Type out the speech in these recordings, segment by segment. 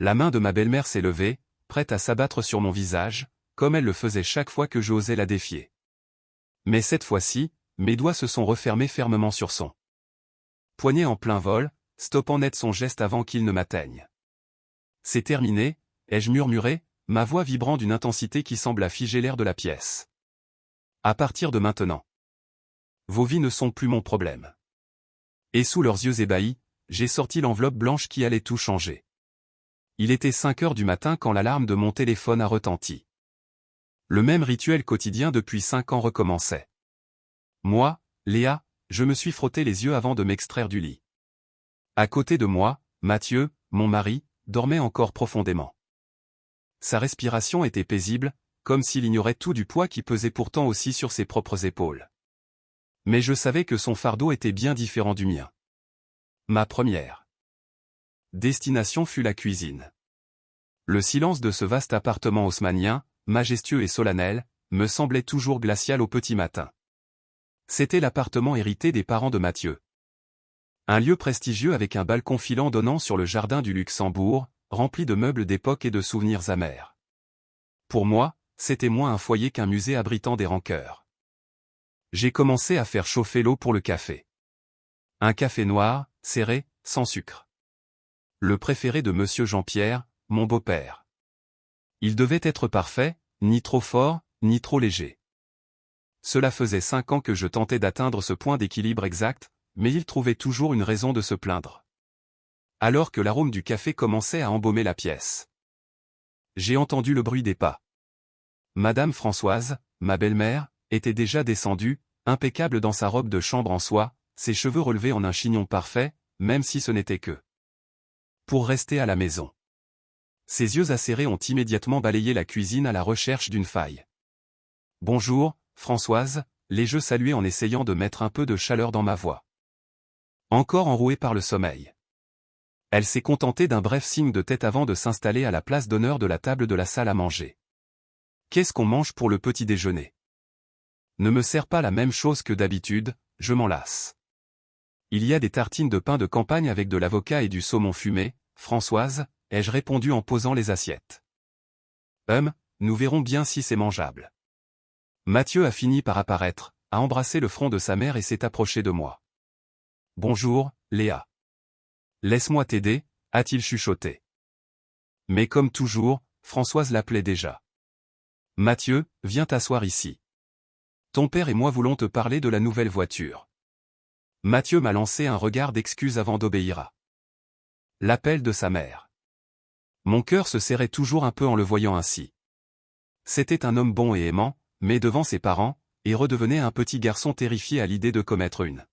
La main de ma belle-mère s'est levée, prête à s'abattre sur mon visage, comme elle le faisait chaque fois que j'osais la défier. Mais cette fois-ci, mes doigts se sont refermés fermement sur son poignet en plein vol, stoppant net son geste avant qu'il ne m'atteigne. C'est terminé, ai-je murmuré, ma voix vibrant d'une intensité qui semble figer l'air de la pièce. À partir de maintenant, vos vies ne sont plus mon problème. Et sous leurs yeux ébahis, j'ai sorti l'enveloppe blanche qui allait tout changer. Il était 5 heures du matin quand l'alarme de mon téléphone a retenti. Le même rituel quotidien depuis 5 ans recommençait. Moi, Léa, je me suis frotté les yeux avant de m'extraire du lit. À côté de moi, Mathieu, mon mari, dormait encore profondément. Sa respiration était paisible, comme s'il ignorait tout du poids qui pesait pourtant aussi sur ses propres épaules. Mais je savais que son fardeau était bien différent du mien. Ma première destination fut la cuisine. Le silence de ce vaste appartement haussmannien, majestueux et solennel, me semblait toujours glacial au petit matin. C'était l'appartement hérité des parents de Mathieu. Un lieu prestigieux avec un balcon filant donnant sur le jardin du Luxembourg, rempli de meubles d'époque et de souvenirs amers. Pour moi, c'était moins un foyer qu'un musée abritant des rancœurs. J'ai commencé à faire chauffer l'eau pour le café. Un café noir, serré, sans sucre. Le préféré de Monsieur Jean-Pierre, mon beau-père. Il devait être parfait, ni trop fort, ni trop léger. Cela faisait 5 ans que je tentais d'atteindre ce point d'équilibre exact, mais il trouvait toujours une raison de se plaindre. Alors que l'arôme du café commençait à embaumer la pièce. J'ai entendu le bruit des pas. Madame Françoise, ma belle-mère, était déjà descendue, impeccable dans sa robe de chambre en soie, ses cheveux relevés en un chignon parfait, même si ce n'était que pour rester à la maison. Ses yeux acérés ont immédiatement balayé la cuisine à la recherche d'une faille. « Bonjour, Françoise », l'ai-je salué en essayant de mettre un peu de chaleur dans ma voix. Encore enrouée par le sommeil. Elle s'est contentée d'un bref signe de tête avant de s'installer à la place d'honneur de la table de la salle à manger. Qu'est-ce qu'on mange pour le petit déjeuner? Ne me sers pas la même chose que d'habitude, je m'en lasse. Il y a des tartines de pain de campagne avec de l'avocat et du saumon fumé, Françoise, ai-je répondu en posant les assiettes. Nous verrons bien si c'est mangeable. Mathieu a fini par apparaître, a embrassé le front de sa mère et s'est approché de moi. Bonjour, Léa. Laisse-moi t'aider, a-t-il chuchoté. Mais comme toujours, Françoise l'appelait déjà. Mathieu, viens t'asseoir ici. Ton père et moi voulons te parler de la nouvelle voiture. Mathieu m'a lancé un regard d'excuse avant d'obéir à l'appel de sa mère. Mon cœur se serrait toujours un peu en le voyant ainsi. C'était un homme bon et aimant, mais devant ses parents, et redevenait un petit garçon terrifié à l'idée de commettre une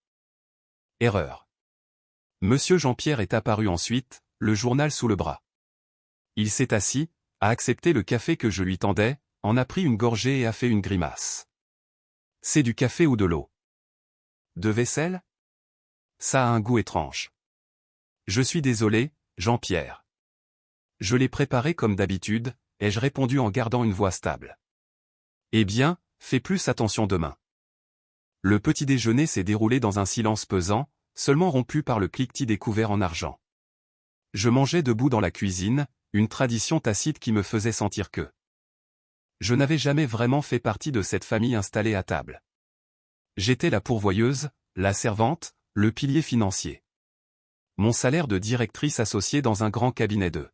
erreur. Monsieur Jean-Pierre est apparu ensuite, le journal sous le bras. Il s'est assis, a accepté le café que je lui tendais, en a pris une gorgée et a fait une grimace. C'est du café ou de l'eau? De vaisselle? Ça a un goût étrange. Je suis désolé, Jean-Pierre. Je l'ai préparé comme d'habitude, ai-je répondu en gardant une voix stable. Eh bien, fais plus attention demain. Le petit déjeuner s'est déroulé dans un silence pesant, seulement rompu par le cliquetis des couverts en argent. Je mangeais debout dans la cuisine, une tradition tacite qui me faisait sentir que je n'avais jamais vraiment fait partie de cette famille installée à table. J'étais la pourvoyeuse, la servante, le pilier financier. Mon salaire de directrice associée dans un grand cabinet de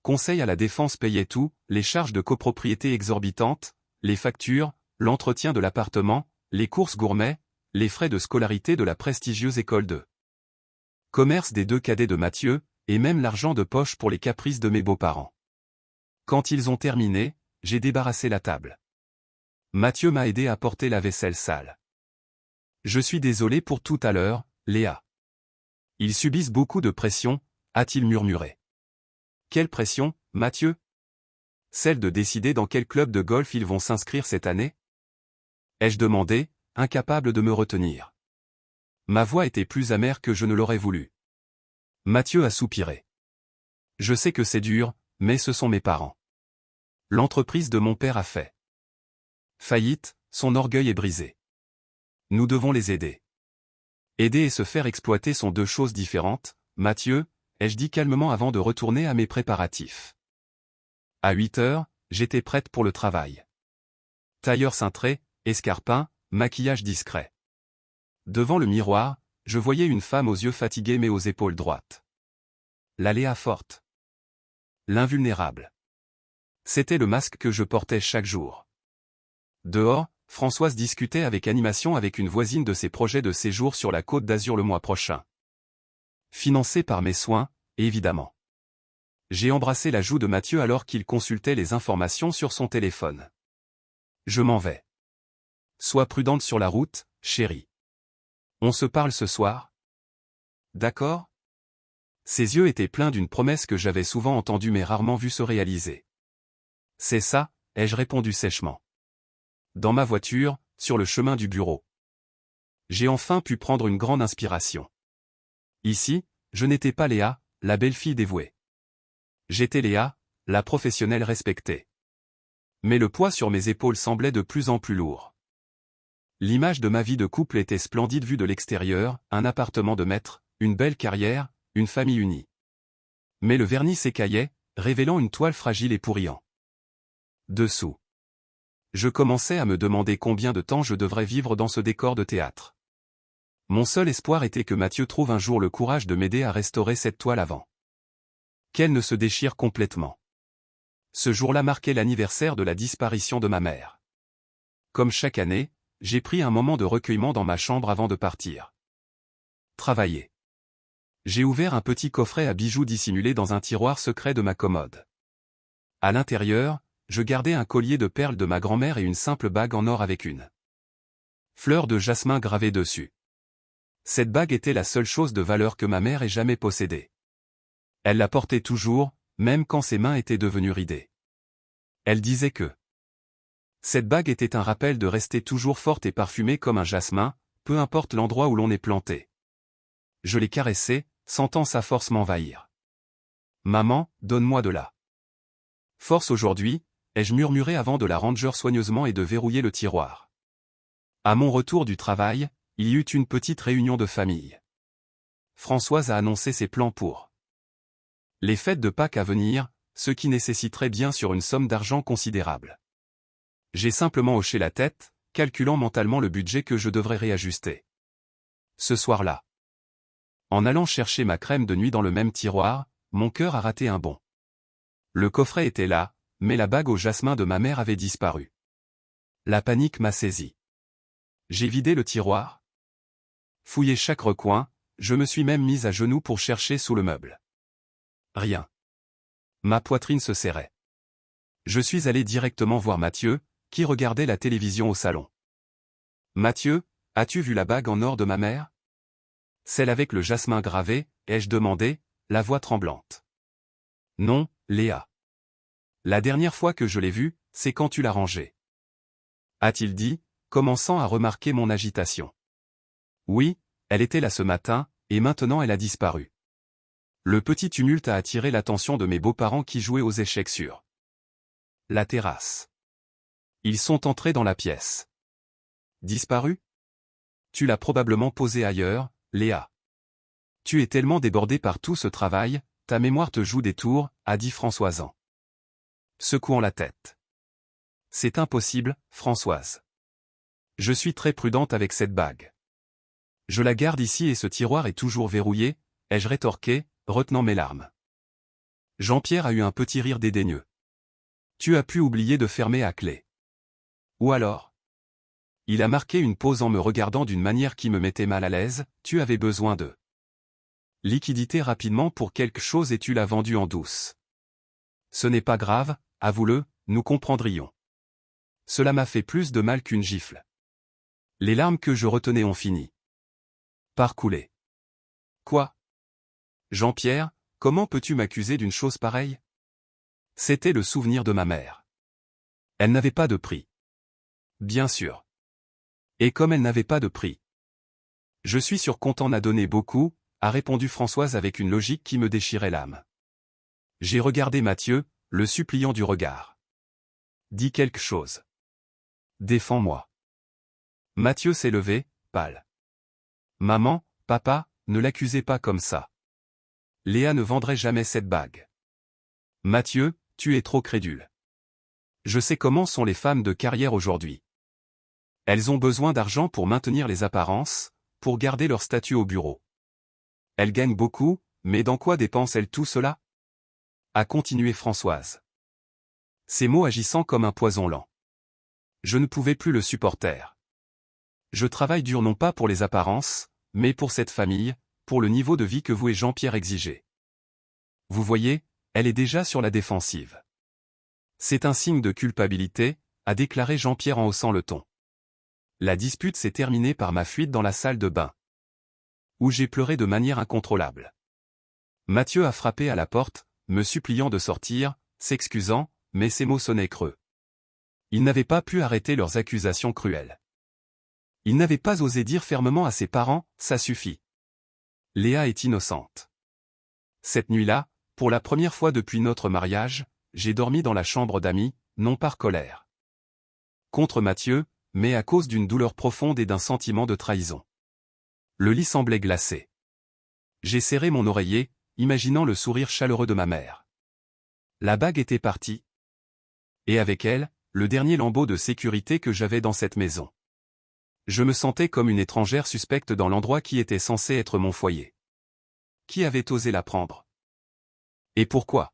conseil à la défense payait tout, les charges de copropriété exorbitantes, les factures, l'entretien de l'appartement, les courses gourmets, les frais de scolarité de la prestigieuse école de commerce des 2 cadets de Mathieu, et même l'argent de poche pour les caprices de mes beaux-parents. Quand ils ont terminé, j'ai débarrassé la table. Mathieu m'a aidé à porter la vaisselle sale. Je suis désolé pour tout à l'heure, Léa. Ils subissent beaucoup de pression, a-t-il murmuré. Quelle pression, Mathieu? Celle de décider dans quel club de golf ils vont s'inscrire cette année? Ai-je demandé, incapable de me retenir. Ma voix était plus amère que je ne l'aurais voulu. Mathieu a soupiré. Je sais que c'est dur, mais ce sont mes parents. L'entreprise de mon père a fait faillite, son orgueil est brisé. Nous devons les aider. Aider et se faire exploiter sont 2 choses différentes, Mathieu, ai-je dit calmement avant de retourner à mes préparatifs. À 8 heures, j'étais prête pour le travail. Tailleur cintré, escarpin, maquillage discret. Devant le miroir, je voyais une femme aux yeux fatigués mais aux épaules droites. La Léa forte. L'invulnérable. C'était le masque que je portais chaque jour. Dehors, Françoise discutait avec animation avec une voisine de ses projets de séjour sur la Côte d'Azur le mois prochain. Financé par mes soins, évidemment. J'ai embrassé la joue de Mathieu alors qu'il consultait les informations sur son téléphone. Je m'en vais. Sois prudente sur la route, chérie. On se parle ce soir? D'accord? Ses yeux étaient pleins d'une promesse que j'avais souvent entendue mais rarement vue se réaliser. C'est ça, ai-je répondu sèchement. Dans ma voiture, sur le chemin du bureau. J'ai enfin pu prendre une grande inspiration. Ici, je n'étais pas Léa, la belle-fille dévouée. J'étais Léa, la professionnelle respectée. Mais le poids sur mes épaules semblait de plus en plus lourd. L'image de ma vie de couple était splendide vue de l'extérieur, un appartement de maître, une belle carrière, une famille unie. Mais le vernis s'écaillait, révélant une toile fragile et pourriant. Dessous. Je commençais à me demander combien de temps je devrais vivre dans ce décor de théâtre. Mon seul espoir était que Mathieu trouve un jour le courage de m'aider à restaurer cette toile avant qu'elle ne se déchire complètement. Ce jour-là marquait l'anniversaire de la disparition de ma mère. Comme chaque année, j'ai pris un moment de recueillement dans ma chambre avant de partir. Travailler. J'ai ouvert un petit coffret à bijoux dissimulé dans un tiroir secret de ma commode. À l'intérieur, je gardais un collier de perles de ma grand-mère et une simple bague en or avec une fleur de jasmin gravée dessus. Cette bague était la seule chose de valeur que ma mère ait jamais possédée. Elle la portait toujours, même quand ses mains étaient devenues ridées. Elle disait que cette bague était un rappel de rester toujours forte et parfumée comme un jasmin, peu importe l'endroit où l'on est planté. Je l'ai caressée, sentant sa force m'envahir. Maman, donne-moi de la force aujourd'hui, ai-je murmuré avant de la ranger soigneusement et de verrouiller le tiroir. À mon retour du travail, il y eut une petite réunion de famille. Françoise a annoncé ses plans pour les fêtes de Pâques à venir, ce qui nécessiterait bien sûr une somme d'argent considérable. J'ai simplement hoché la tête, calculant mentalement le budget que je devrais réajuster. Ce soir-là, en allant chercher ma crème de nuit dans le même tiroir, mon cœur a raté un bond. Le coffret était là, mais la bague au jasmin de ma mère avait disparu. La panique m'a saisi. J'ai vidé le tiroir. Fouillé chaque recoin, je me suis même mise à genoux pour chercher sous le meuble. Rien. Ma poitrine se serrait. Je suis allé directement voir Mathieu, qui regardait la télévision au salon. Mathieu, as-tu vu la bague en or de ma mère? Celle avec le jasmin gravé, ai-je demandé, la voix tremblante. Non, Léa. La dernière fois que je l'ai vue, c'est quand tu l'as rangée. A-t-il dit, commençant à remarquer mon agitation. Oui, elle était là ce matin, et maintenant elle a disparu. Le petit tumulte a attiré l'attention de mes beaux-parents qui jouaient aux échecs sur la terrasse. Ils sont entrés dans la pièce. Disparu? Tu l'as probablement posée ailleurs, Léa. Tu es tellement débordée par tout ce travail, ta mémoire te joue des tours, a dit Françoise en secouant la tête. C'est impossible, Françoise. Je suis très prudente avec cette bague. Je la garde ici et ce tiroir est toujours verrouillé, ai-je rétorqué, retenant mes larmes. Jean-Pierre a eu un petit rire dédaigneux. Tu as pu oublier de fermer à clé. Ou alors? Il a marqué une pause en me regardant d'une manière qui me mettait mal à l'aise, tu avais besoin de liquidité rapidement pour quelque chose et tu l'as vendu en douce. Ce n'est pas grave, avoue-le, nous comprendrions. Cela m'a fait plus de mal qu'une gifle. Les larmes que je retenais ont fini par couler. Quoi? Jean-Pierre, comment peux-tu m'accuser d'une chose pareille? C'était le souvenir de ma mère. Elle n'avait pas de prix. Bien sûr. Et comme elle n'avait pas de prix. Je suis sûr qu'on t'en a donné beaucoup, a répondu Françoise avec une logique qui me déchirait l'âme. J'ai regardé Mathieu, le suppliant du regard. Dis quelque chose. Défends-moi. Mathieu s'est levé, pâle. Maman, papa, ne l'accusez pas comme ça. Léa ne vendrait jamais cette bague. Mathieu, tu es trop crédule. Je sais comment sont les femmes de carrière aujourd'hui. Elles ont besoin d'argent pour maintenir les apparences, pour garder leur statut au bureau. Elles gagnent beaucoup, mais dans quoi dépensent-elles tout cela? A continué Françoise. Ces mots agissant comme un poison lent. Je ne pouvais plus le supporter. Je travaille dur non pas pour les apparences, mais pour cette famille, pour le niveau de vie que vous et Jean-Pierre exigez. Vous voyez, elle est déjà sur la défensive. C'est un signe de culpabilité, a déclaré Jean-Pierre en haussant le ton. La dispute s'est terminée par ma fuite dans la salle de bain, où j'ai pleuré de manière incontrôlable. Mathieu a frappé à la porte, me suppliant de sortir, s'excusant, mais ses mots sonnaient creux. Ils n'avaient pas pu arrêter leurs accusations cruelles. Ils n'avaient pas osé dire fermement à ses parents, ça suffit. Léa est innocente. Cette nuit-là, pour la première fois depuis notre mariage, j'ai dormi dans la chambre d'amis, non par colère contre Mathieu, mais à cause d'une douleur profonde et d'un sentiment de trahison. Le lit semblait glacé. J'ai serré mon oreiller, imaginant le sourire chaleureux de ma mère. La bague était partie. Et avec elle, le dernier lambeau de sécurité que j'avais dans cette maison. Je me sentais comme une étrangère suspecte dans l'endroit qui était censé être mon foyer. Qui avait osé la prendre? Et pourquoi?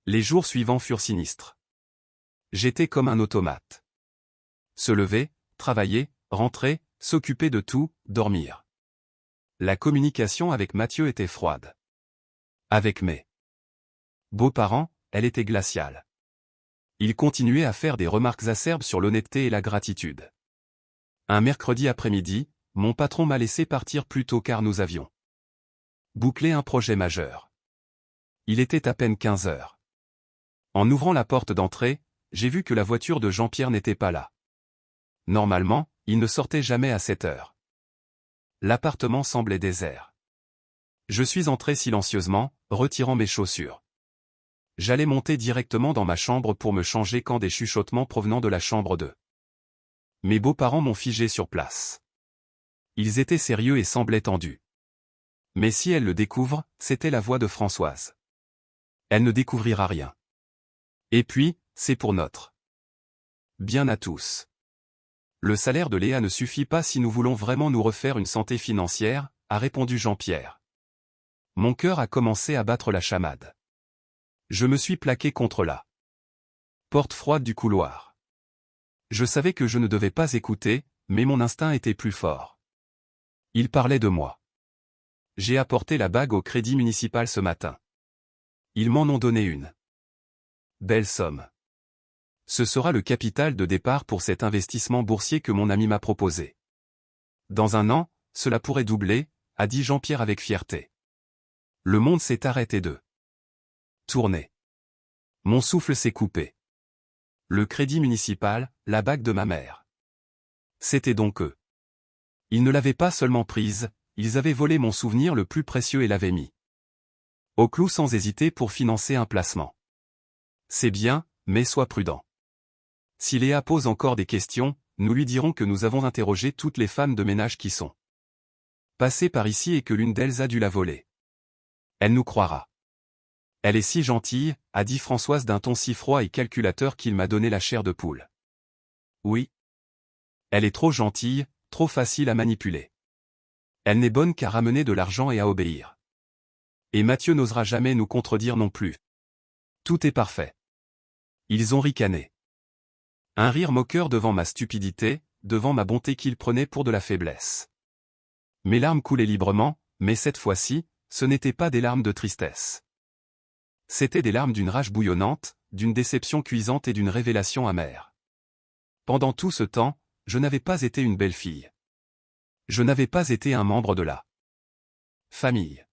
Les jours suivants furent sinistres. J'étais comme un automate. Se lever, travailler, rentrer, s'occuper de tout, dormir. La communication avec Mathieu était froide. Avec mes beaux-parents, elle était glaciale. Il continuait à faire des remarques acerbes sur l'honnêteté et la gratitude. Un mercredi après-midi, mon patron m'a laissé partir plus tôt car nous avions bouclé un projet majeur. Il était à peine 15 heures. En ouvrant la porte d'entrée, j'ai vu que la voiture de Jean-Pierre n'était pas là. Normalement, il ne sortait jamais à cette heure. L'appartement semblait désert. Je suis entré silencieusement, retirant mes chaussures. J'allais monter directement dans ma chambre pour me changer quand des chuchotements provenant de la chambre de mes beaux-parents m'ont figé sur place. Ils étaient sérieux et semblaient tendus. Mais si elle le découvre, c'était la voix de Françoise. Elle ne découvrira rien. Et puis, c'est pour notre bien à tous. Le salaire de Léa ne suffit pas si nous voulons vraiment nous refaire une santé financière, a répondu Jean-Pierre. Mon cœur a commencé à battre la chamade. Je me suis plaqué contre la porte froide du couloir. Je savais que je ne devais pas écouter, mais mon instinct était plus fort. Il parlait de moi. J'ai apporté la bague au crédit municipal ce matin. Ils m'en ont donné une belle somme. Ce sera le capital de départ pour cet investissement boursier que mon ami m'a proposé. Dans un an, cela pourrait doubler, a dit Jean-Pierre avec fierté. Le monde s'est arrêté de tourner. Mon souffle s'est coupé. Le crédit municipal, la bague de ma mère. C'était donc eux. Ils ne l'avaient pas seulement prise, ils avaient volé mon souvenir le plus précieux et l'avaient mis au clou sans hésiter pour financer un placement. C'est bien, mais sois prudent. Si Léa pose encore des questions, nous lui dirons que nous avons interrogé toutes les femmes de ménage qui sont passées par ici et que l'une d'elles a dû la voler. Elle nous croira. Elle est si gentille, a dit Françoise d'un ton si froid et calculateur qu'il m'a donné la chair de poule. Oui. Elle est trop gentille, trop facile à manipuler. Elle n'est bonne qu'à ramener de l'argent et à obéir. Et Mathieu n'osera jamais nous contredire non plus. Tout est parfait. Ils ont ricané. Un rire moqueur devant ma stupidité, devant ma bonté qu'ils prenaient pour de la faiblesse. Mes larmes coulaient librement, mais cette fois-ci, ce n'étaient pas des larmes de tristesse. C'étaient des larmes d'une rage bouillonnante, d'une déception cuisante et d'une révélation amère. Pendant tout ce temps, je n'avais pas été une belle fille. Je n'avais pas été un membre de la famille.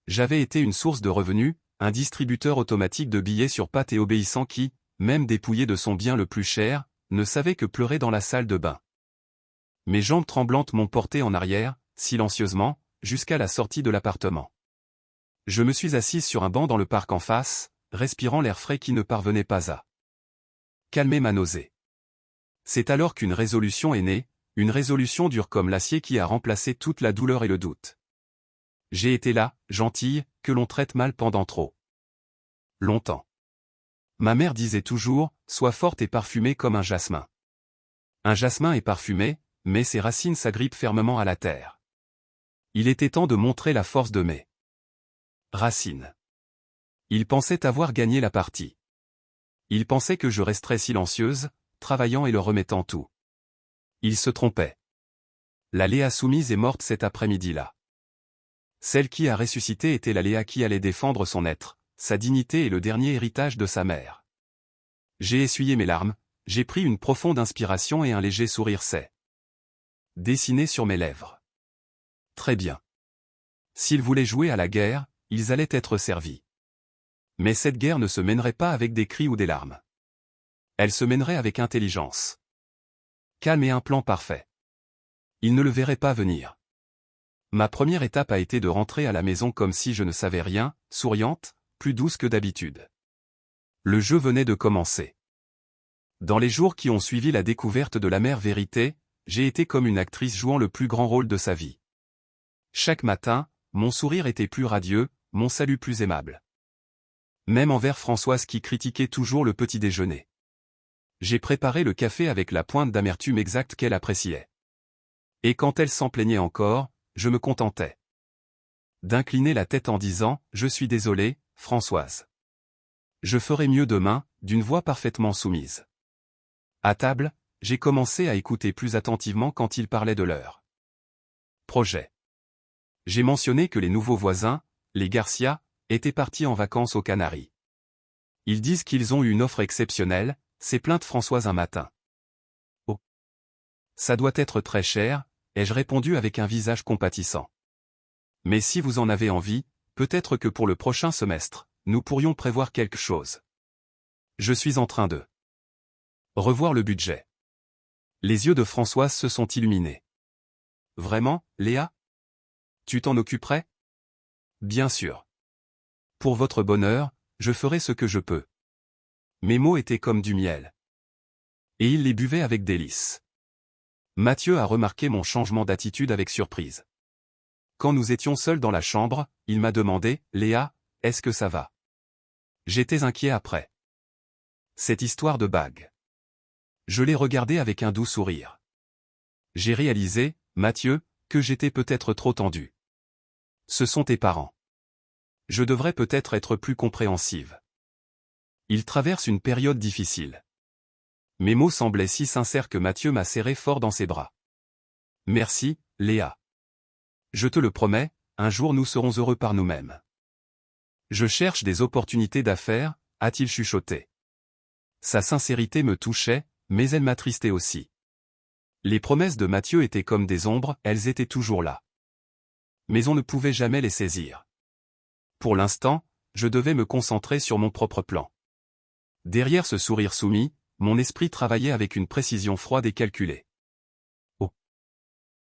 J'avais été une source de revenus, un distributeur automatique de billets sur pattes et obéissant qui, même dépouillé de son bien le plus cher, ne savait que pleurer dans la salle de bain. Mes jambes tremblantes m'ont porté en arrière, silencieusement, jusqu'à la sortie de l'appartement. Je me suis assise sur un banc dans le parc en face, respirant l'air frais qui ne parvenait pas à calmer ma nausée. C'est alors qu'une résolution est née, une résolution dure comme l'acier qui a remplacé toute la douleur et le doute. J'ai été là, gentille, que l'on traite mal pendant trop longtemps. Ma mère disait toujours, sois forte et parfumée comme un jasmin. Un jasmin est parfumé, mais ses racines s'agrippent fermement à la terre. Il était temps de montrer la force de mes racines. Il pensait avoir gagné la partie. Il pensait que je resterais silencieuse, travaillant et leur remettant tout. Il se trompait. La Léa soumise est morte cet après-midi-là. Celle qui a ressuscité était la Léa qui allait défendre son être, sa dignité et le dernier héritage de sa mère. J'ai essuyé mes larmes, j'ai pris une profonde inspiration et un léger sourire s'est dessiné sur mes lèvres. Très bien. S'ils voulaient jouer à la guerre, ils allaient être servis. Mais cette guerre ne se mènerait pas avec des cris ou des larmes. Elle se mènerait avec intelligence. Calme et un plan parfait. Ils ne le verraient pas venir. Ma première étape a été de rentrer à la maison comme si je ne savais rien, souriante, plus douce que d'habitude. Le jeu venait de commencer. Dans les jours qui ont suivi la découverte de l'amère vérité, j'ai été comme une actrice jouant le plus grand rôle de sa vie. Chaque matin, mon sourire était plus radieux, mon salut plus aimable. Même envers Françoise qui critiquait toujours le petit déjeuner. J'ai préparé le café avec la pointe d'amertume exacte qu'elle appréciait. Et quand elle s'en plaignait encore, je me contentais d'incliner la tête en disant « Je suis désolé, Françoise. Je ferai mieux demain », d'une voix parfaitement soumise. À table, j'ai commencé à écouter plus attentivement quand il parlait de leur projet. J'ai mentionné que les nouveaux voisins, les Garcia, étaient partis en vacances aux Canaries. Ils disent qu'ils ont eu une offre exceptionnelle, s'est plainte Françoise un matin. Oh. Ça doit être très cher, ai-je répondu avec un visage compatissant. Mais si vous en avez envie, peut-être que pour le prochain semestre, nous pourrions prévoir quelque chose. Je suis en train de revoir le budget. Les yeux de Françoise se sont illuminés. Vraiment, Léa? Tu t'en occuperais? Bien sûr. Pour votre bonheur, je ferai ce que je peux. Mes mots étaient comme du miel. Et il les buvait avec délice. Mathieu a remarqué mon changement d'attitude avec surprise. Quand nous étions seuls dans la chambre, il m'a demandé « Léa, est-ce que ça va ?» J'étais inquiet après cette histoire de bague. Je l'ai regardé avec un doux sourire. J'ai réalisé, Mathieu, que j'étais peut-être trop tendu. Ce sont tes parents. Je devrais peut-être être plus compréhensive. Ils traversent une période difficile. Mes mots semblaient si sincères que Mathieu m'a serré fort dans ses bras. Merci, Léa. Je te le promets, un jour nous serons heureux par nous-mêmes. Je cherche des opportunités d'affaires, a-t-il chuchoté. Sa sincérité me touchait, mais elle m'attristait aussi. Les promesses de Mathieu étaient comme des ombres, elles étaient toujours là. Mais on ne pouvait jamais les saisir. Pour l'instant, je devais me concentrer sur mon propre plan. Derrière ce sourire soumis, mon esprit travaillait avec une précision froide et calculée. Au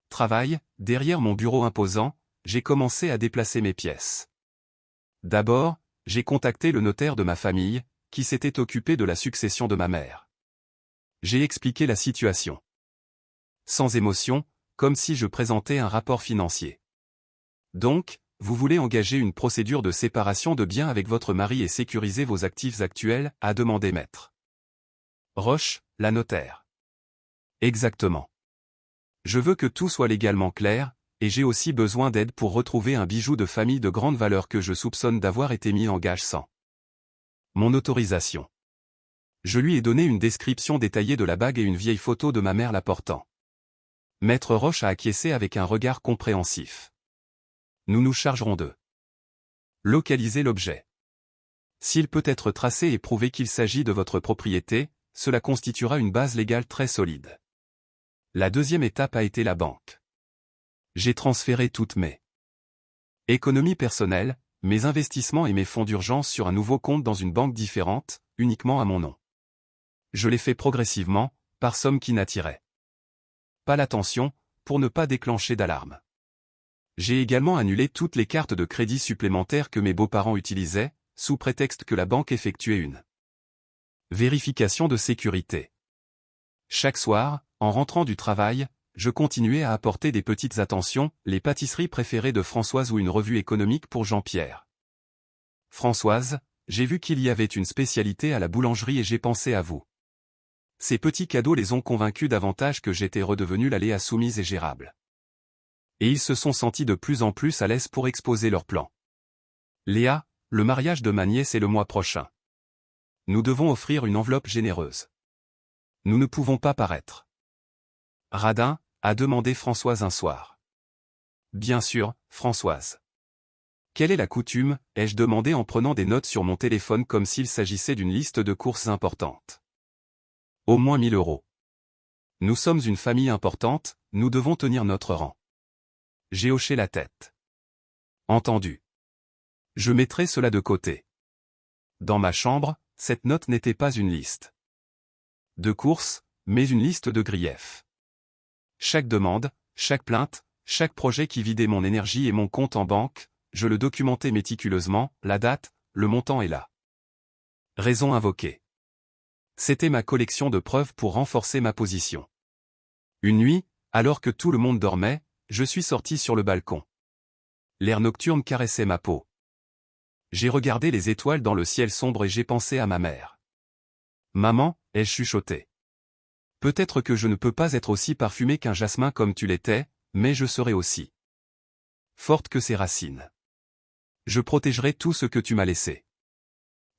travail, derrière mon bureau imposant, j'ai commencé à déplacer mes pièces. D'abord, j'ai contacté le notaire de ma famille, qui s'était occupé de la succession de ma mère. J'ai expliqué la situation. Sans émotion, comme si je présentais un rapport financier. Donc, vous voulez engager une procédure de séparation de biens avec votre mari et sécuriser vos actifs actuels, a demandé Maître Roche, la notaire. Exactement. Je veux que tout soit légalement clair, et j'ai aussi besoin d'aide pour retrouver un bijou de famille de grande valeur que je soupçonne d'avoir été mis en gage sans mon autorisation. Je lui ai donné une description détaillée de la bague et une vieille photo de ma mère la portant. Maître Roche a acquiescé avec un regard compréhensif. Nous nous chargerons de localiser l'objet. S'il peut être tracé et prouvé qu'il s'agit de votre propriété, cela constituera une base légale très solide. La deuxième étape a été la banque. J'ai transféré toutes mes économies personnelles, mes investissements et mes fonds d'urgence sur un nouveau compte dans une banque différente, uniquement à mon nom. Je l'ai fait progressivement, par somme qui n'attirait pas l'attention, pour ne pas déclencher d'alarme. J'ai également annulé toutes les cartes de crédit supplémentaires que mes beaux-parents utilisaient, sous prétexte que la banque effectuait une vérification de sécurité. Chaque soir, en rentrant du travail, je continuais à apporter des petites attentions, les pâtisseries préférées de Françoise ou une revue économique pour Jean-Pierre. Françoise, j'ai vu qu'il y avait une spécialité à la boulangerie et j'ai pensé à vous. Ces petits cadeaux les ont convaincus davantage que j'étais redevenu la Léa soumise et gérable. Et ils se sont sentis de plus en plus à l'aise pour exposer leurs plans. Léa, le mariage de ma nièce est le mois prochain. Nous devons offrir une enveloppe généreuse. Nous ne pouvons pas paraître radin, a demandé Françoise un soir. Bien sûr, Françoise. Quelle est la coutume, ai-je demandé en prenant des notes sur mon téléphone comme s'il s'agissait d'une liste de courses importante. Au moins 1000 €. Nous sommes une famille importante, nous devons tenir notre rang. J'ai hoché la tête. Entendu. Je mettrai cela de côté. Dans ma chambre, cette note n'était pas une liste de courses, mais une liste de griefs. Chaque demande, chaque plainte, chaque projet qui vidait mon énergie et mon compte en banque, je le documentais méticuleusement, la date, le montant et la raison invoquée. C'était ma collection de preuves pour renforcer ma position. Une nuit, alors que tout le monde dormait, je suis sorti sur le balcon. L'air nocturne caressait ma peau. J'ai regardé les étoiles dans le ciel sombre et j'ai pensé à ma mère. Maman, ai-je chuchoté. Peut-être que je ne peux pas être aussi parfumée qu'un jasmin comme tu l'étais, mais je serai aussi forte que ses racines. Je protégerai tout ce que tu m'as laissé.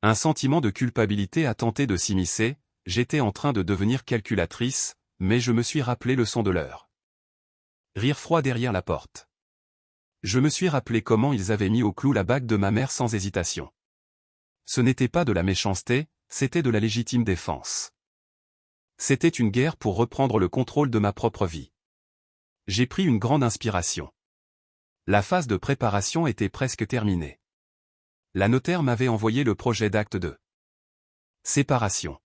Un sentiment de culpabilité a tenté de s'immiscer, j'étais en train de devenir calculatrice, mais je me suis rappelé le son de l'heure. Rire froid derrière la porte. Je me suis rappelé comment ils avaient mis au clou la bague de ma mère sans hésitation. Ce n'était pas de la méchanceté, c'était de la légitime défense. C'était une guerre pour reprendre le contrôle de ma propre vie. J'ai pris une grande inspiration. La phase de préparation était presque terminée. La notaire m'avait envoyé le projet d'acte de séparation.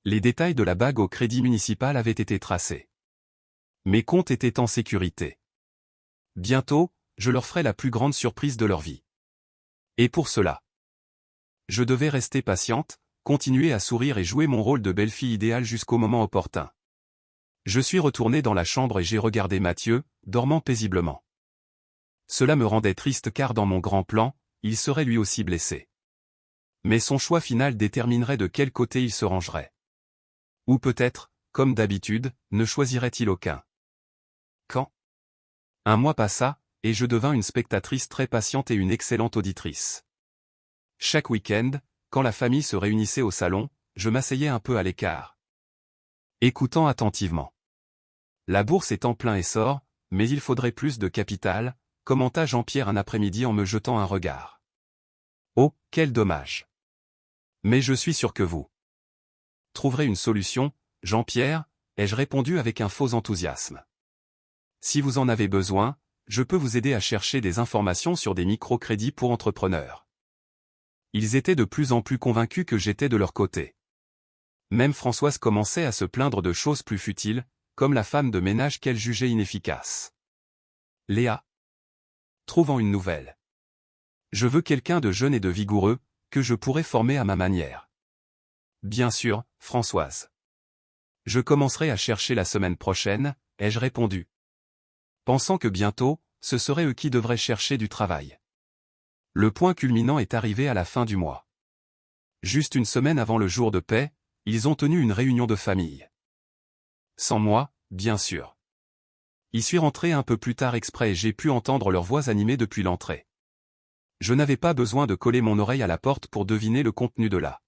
Les détails de la bague au crédit municipal avaient été tracés. Mes comptes étaient en sécurité. Bientôt, je leur ferai la plus grande surprise de leur vie. Et pour cela, je devais rester patiente, continuer à sourire et jouer mon rôle de belle-fille idéale jusqu'au moment opportun. Je suis retourné dans la chambre et j'ai regardé Mathieu, dormant paisiblement. Cela me rendait triste car dans mon grand plan, il serait lui aussi blessé. Mais son choix final déterminerait de quel côté il se rangerait. Ou peut-être, comme d'habitude, ne choisirait-il aucun. Quand un mois passa, et je devins une spectatrice très patiente et une excellente auditrice. Chaque week-end, quand la famille se réunissait au salon, je m'asseyais un peu à l'écart, écoutant attentivement. La bourse est en plein essor, mais il faudrait plus de capital, commenta Jean-Pierre un après-midi en me jetant un regard. Oh, quel dommage. Mais je suis sûr que vous trouverez une solution, Jean-Pierre, ai-je répondu avec un faux enthousiasme. Si vous en avez besoin, je peux vous aider à chercher des informations sur des microcrédits pour entrepreneurs. Ils étaient de plus en plus convaincus que j'étais de leur côté. Même Françoise commençait à se plaindre de choses plus futiles, comme la femme de ménage qu'elle jugeait inefficace. Léa. Trouvant une nouvelle. Je veux quelqu'un de jeune et de vigoureux, que je pourrais former à ma manière. Bien sûr, Françoise. Je commencerai à chercher la semaine prochaine, ai-je répondu. Pensant que bientôt, ce serait eux qui devraient chercher du travail. Le point culminant est arrivé à la fin du mois. Juste une semaine avant le jour de paix, ils ont tenu une réunion de famille. Sans moi, bien sûr. Y suis rentré un peu plus tard exprès et j'ai pu entendre leurs voix animées depuis l'entrée. Je n'avais pas besoin de coller mon oreille à la porte pour deviner le contenu de la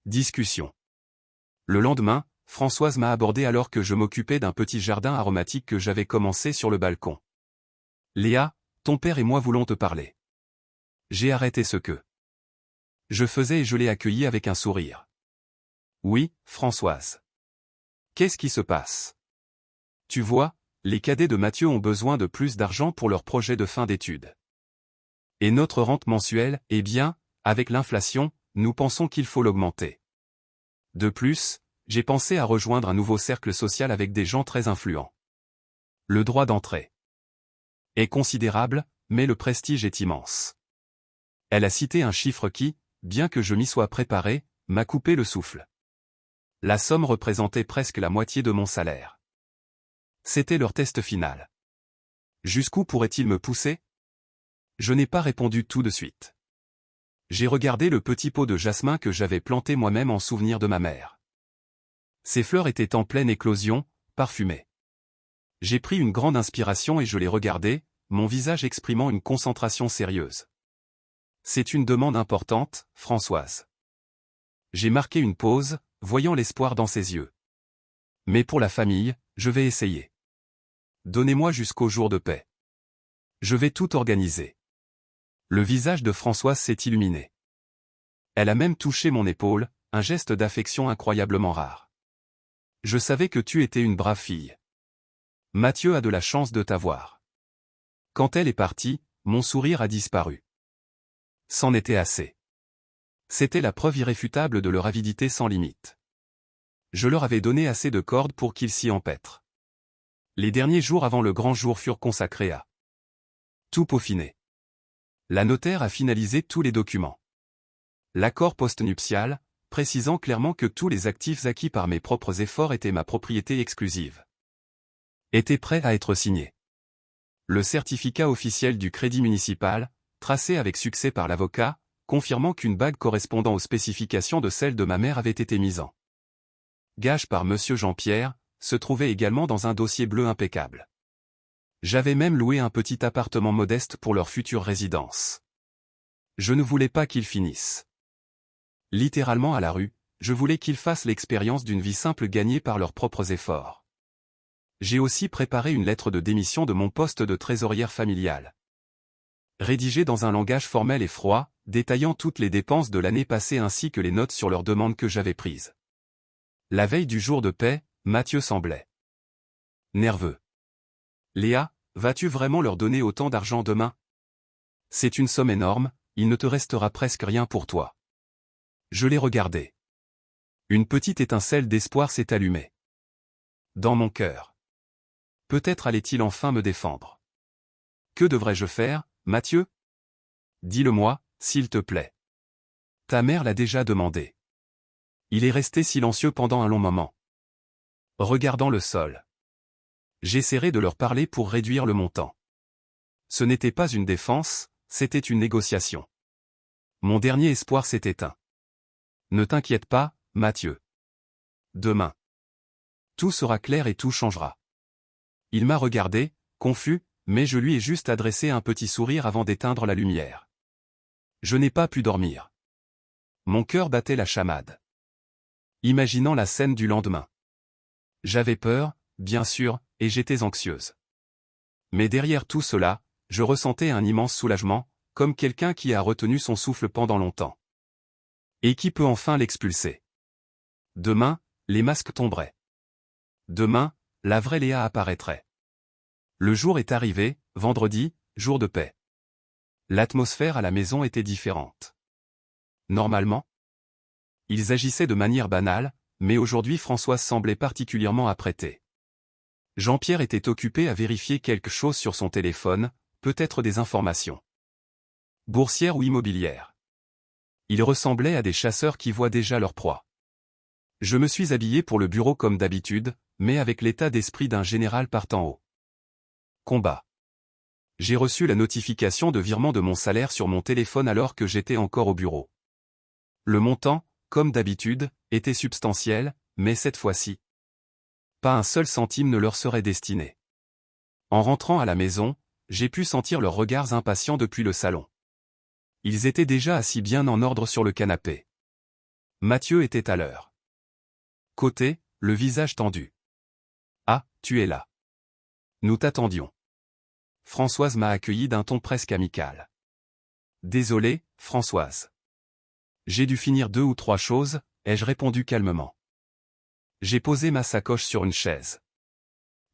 discussion. Le lendemain, Françoise m'a abordé alors que je m'occupais d'un petit jardin aromatique que j'avais commencé sur le balcon. Léa, ton père et moi voulons te parler. J'ai arrêté ce que je faisais et je l'ai accueilli avec un sourire. Oui, Françoise. Qu'est-ce qui se passe? Tu vois, les cadets de Mathieu ont besoin de plus d'argent pour leur projet de fin d'études. Et notre rente mensuelle, eh bien, avec l'inflation, nous pensons qu'il faut l'augmenter. De plus, j'ai pensé à rejoindre un nouveau cercle social avec des gens très influents. Le droit d'entrée est considérable, mais le prestige est immense. Elle a cité un chiffre qui, bien que je m'y sois préparé, m'a coupé le souffle. La somme représentait presque la moitié de mon salaire. C'était leur test final. Jusqu'où pourrait-il me pousser? Je n'ai pas répondu tout de suite. J'ai regardé le petit pot de jasmin que j'avais planté moi-même en souvenir de ma mère. Ces fleurs étaient en pleine éclosion, parfumées. J'ai pris une grande inspiration et je les regardais, mon visage exprimant une concentration sérieuse. C'est une demande importante, Françoise. J'ai marqué une pause, voyant l'espoir dans ses yeux. Mais pour la famille, je vais essayer. Donnez-moi jusqu'au jour de paix. Je vais tout organiser. Le visage de Françoise s'est illuminé. Elle a même touché mon épaule, un geste d'affection incroyablement rare. Je savais que tu étais une brave fille. Mathieu a de la chance de t'avoir. Quand elle est partie, mon sourire a disparu. C'en était assez. C'était la preuve irréfutable de leur avidité sans limite. Je leur avais donné assez de cordes pour qu'ils s'y empêtrent. Les derniers jours avant le grand jour furent consacrés à tout peaufiner. La notaire a finalisé tous les documents. L'accord postnuptial, précisant clairement que tous les actifs acquis par mes propres efforts étaient ma propriété exclusive, était prêt à être signé. Le certificat officiel du crédit municipal, tracé avec succès par l'avocat, confirmant qu'une bague correspondant aux spécifications de celle de ma mère avait été mise en gage par Monsieur Jean-Pierre, se trouvait également dans un dossier bleu impeccable. J'avais même loué un petit appartement modeste pour leur future résidence. Je ne voulais pas qu'ils finissent littéralement à la rue, je voulais qu'ils fassent l'expérience d'une vie simple gagnée par leurs propres efforts. J'ai aussi préparé une lettre de démission de mon poste de trésorière familiale. Rédigée dans un langage formel et froid, détaillant toutes les dépenses de l'année passée ainsi que les notes sur leurs demandes que j'avais prises. La veille du jour de paix, Mathieu semblait nerveux. Léa, vas-tu vraiment leur donner autant d'argent demain? C'est une somme énorme, il ne te restera presque rien pour toi. Je l'ai regardé. Une petite étincelle d'espoir s'est allumée dans mon cœur. Peut-être allait-il enfin me défendre. Que devrais-je faire, Mathieu? Dis-le-moi, s'il te plaît. Ta mère l'a déjà demandé. Il est resté silencieux pendant un long moment, regardant le sol. J'essaierai de leur parler pour réduire le montant. Ce n'était pas une défense, c'était une négociation. Mon dernier espoir s'est éteint. Ne t'inquiète pas, Mathieu. Demain, tout sera clair et tout changera. Il m'a regardé, confus, mais je lui ai juste adressé un petit sourire avant d'éteindre la lumière. Je n'ai pas pu dormir. Mon cœur battait la chamade, imaginant la scène du lendemain. J'avais peur, bien sûr, et j'étais anxieuse. Mais derrière tout cela, je ressentais un immense soulagement, comme quelqu'un qui a retenu son souffle pendant longtemps. Et qui peut enfin l'expulser. Demain, les masques tomberaient. Demain, la vraie Léa apparaîtrait. Le jour est arrivé, vendredi, jour de paix. L'atmosphère à la maison était différente. Normalement, ils agissaient de manière banale, mais aujourd'hui Françoise semblait particulièrement apprêtée. Jean-Pierre était occupé à vérifier quelque chose sur son téléphone, peut-être des informations boursières ou immobilières. Ils ressemblaient à des chasseurs qui voient déjà leur proie. Je me suis habillé pour le bureau comme d'habitude, mais avec l'état d'esprit d'un général partant au combat. J'ai reçu la notification de virement de mon salaire sur mon téléphone alors que j'étais encore au bureau. Le montant, comme d'habitude, était substantiel, mais cette fois-ci, pas un seul centime ne leur serait destiné. En rentrant à la maison, j'ai pu sentir leurs regards impatients depuis le salon. Ils étaient déjà assis bien en ordre sur le canapé. Mathieu était à l'heure. Côté, le visage tendu. Ah, tu es là. Nous t'attendions. Françoise m'a accueilli d'un ton presque amical. Désolé, Françoise. J'ai dû finir 2 ou 3 choses, ai-je répondu calmement. J'ai posé ma sacoche sur une chaise.